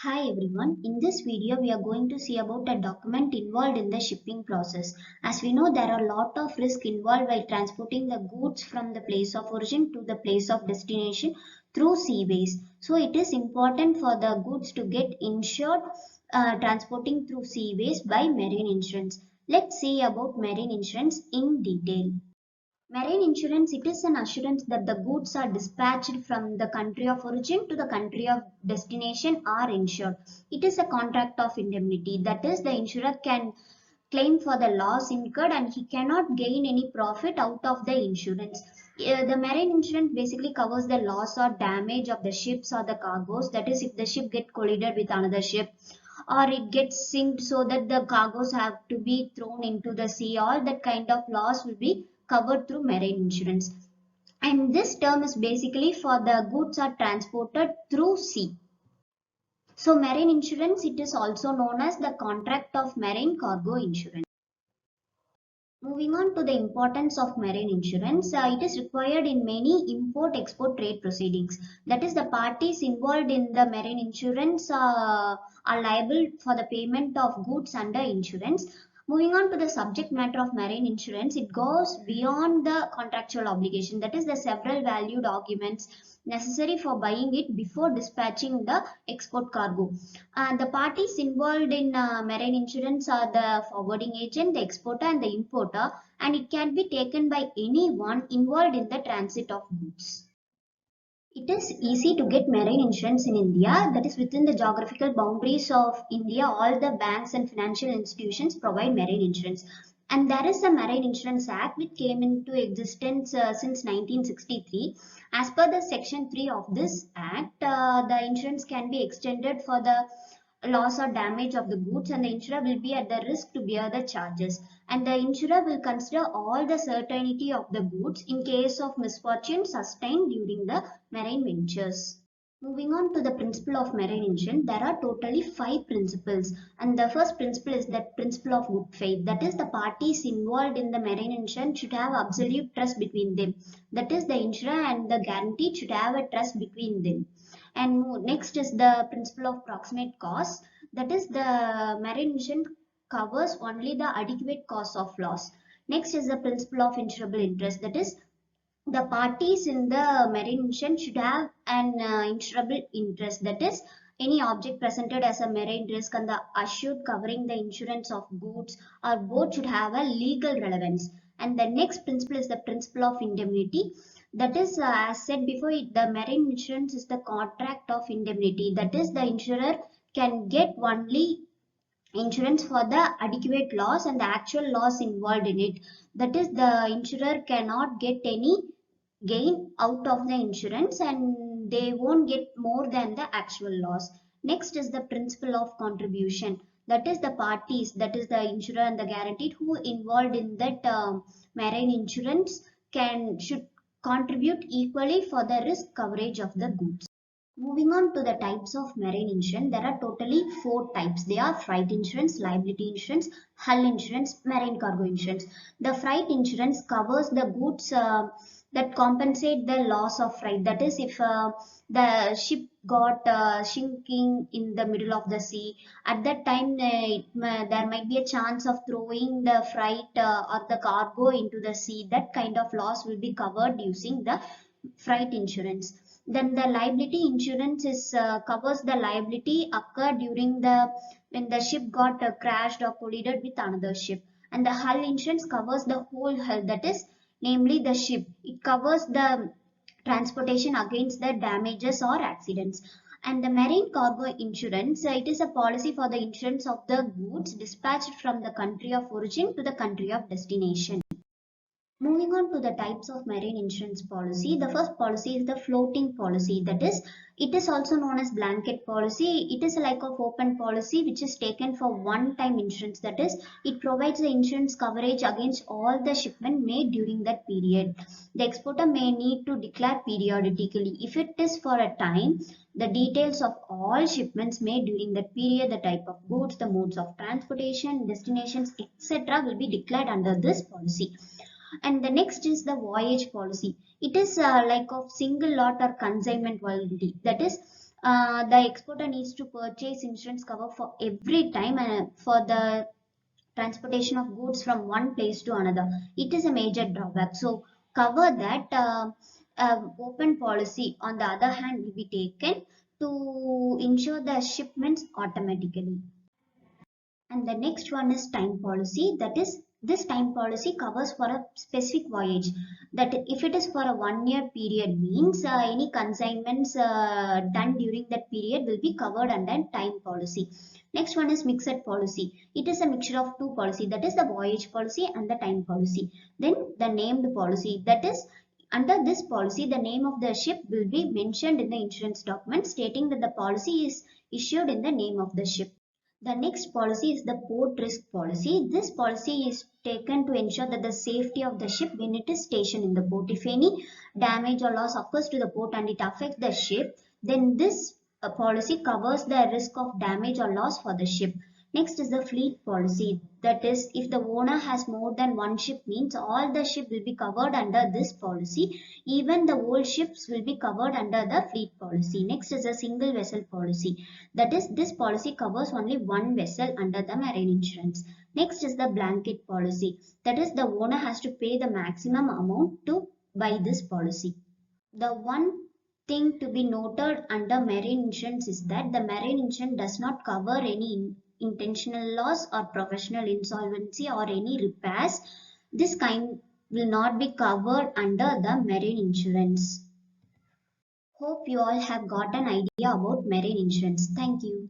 Hi everyone, in this video we are going to see about a document involved in the shipping process. As we know, there are a lot of risk involved while transporting the goods from the place of origin to the place of destination through seaways. So it is important for the goods to get insured transporting through seaways by marine insurance. Let's see about marine insurance in detail. Marine insurance, it is an assurance that the goods are dispatched from the country of origin to the country of destination are insured. It is a contract of indemnity. That is, the insurer can claim for the loss incurred and he cannot gain any profit out of the insurance. The marine insurance basically covers the loss or damage of the ships or the cargoes. That is, if the ship get collided with another ship or it gets sinked so that the cargoes have to be thrown into the sea, all that kind of loss will be covered through marine insurance. And this term is basically for the goods are transported through sea. So marine insurance, it is also known as the contract of marine cargo insurance. Moving on to the importance of marine insurance, it is required in many import-export trade proceedings. That is, the parties involved in the marine insurance are liable for the payment of goods under insurance. Moving on to the subject matter of marine insurance, it goes beyond the contractual obligation. That is, the several value documents necessary for buying it before dispatching the export cargo. The parties involved in marine insurance are the forwarding agent, the exporter, and the importer, and it can be taken by anyone involved in the transit of goods. It is easy to get marine insurance in India. That is, within the geographical boundaries of India, all the banks and financial institutions provide marine insurance. And there is a Marine Insurance Act which came into existence since 1963. As per the Section 3 of this Act, the insurance can be extended for the loss or damage of the goods, and the insurer will be at the risk to bear the charges, and the insurer will consider all the certainty of the goods in case of misfortune sustained during the marine ventures. Moving on to the principle of marine insurance, there are totally 5 principles, and the first principle is that principle of good faith. That is, the parties involved in the marine insurance should have absolute trust between them. That is, the insurer and the guarantee should have a trust between them. And next is the principle of proximate cost. That is, the marine insurance covers only the adequate cost of loss. Next is the principle of insurable interest. That is, the parties in the marine insurance should have an insurable interest. That is, any object presented as a marine risk and the assured covering the insurance of goods or both should have a legal relevance. And the next principle is the principle of indemnity. That is, as said before, the marine insurance is the contract of indemnity. That is, the insurer can get only insurance for the adequate loss and the actual loss involved in it. That is, the insurer cannot get any gain out of the insurance and they won't get more than the actual loss. Next is the principle of contribution. That is, the parties, that is the insurer and the guaranteed who involved in that marine insurance should contribute equally for the risk coverage of the goods. Moving on to the types of marine insurance, there are totally 4 types. They are freight insurance, liability insurance, hull insurance, marine cargo insurance. The freight insurance covers the goods that compensate the loss of freight. That is, if the ship got sinking in the middle of the sea, at that time there might be a chance of throwing the freight or the cargo into the sea. That kind of loss will be covered using the freight insurance. Then the liability insurance is covers the liability occurred during the when the ship got crashed or collided with another ship. And the hull insurance covers the whole hull, that is namely the ship. It covers the transportation against the damages or accidents. And the marine cargo insurance, it is a policy for the insurance of the goods dispatched from the country of origin to the country of destination. Moving on to the types of marine insurance policy, the first policy is the floating policy. That is, it is also known as blanket policy. It is a like of open policy which is taken for one-time insurance. That is, it provides the insurance coverage against all the shipment made during that period. The exporter may need to declare periodically. If it is for a time, the details of all shipments made during that period, the type of goods, the modes of transportation, destinations, etc. will be declared under this policy. And the next is the voyage policy. It is like of single lot or consignment policy. That is, the exporter needs to purchase insurance cover for every time and for the transportation of goods from one place to another. It is a major drawback. So cover that. Open policy on the other hand will be taken to ensure the shipments automatically. And the next one is time policy. That is, this time policy covers for a specific voyage. That if it is for a 1 year period means any consignments done during that period will be covered under time policy. Next one is mixed policy. It is a mixture of two policy. That is the voyage policy and the time policy. Then the named policy. That is, under this policy, the name of the ship will be mentioned in the insurance document stating that the policy is issued in the name of the ship. The next policy is the port risk policy. This policy is taken to ensure that the safety of the ship when it is stationed in the port. If any damage or loss occurs to the port and it affects the ship, then this policy covers the risk of damage or loss for the ship. Next is the fleet policy. That is, if the owner has more than one ship means all the ship will be covered under this policy. Even the old ships will be covered under the fleet policy. Next is a single vessel policy. That is, this policy covers only one vessel under the marine insurance. Next is the blanket policy. That is, the owner has to pay the maximum amount to buy this policy. The one thing to be noted under marine insurance is that the marine insurance does not cover any intentional loss or professional insolvency or any repairs. This kind will not be covered under the marine insurance. Hope you all have got an idea about marine insurance. Thank you.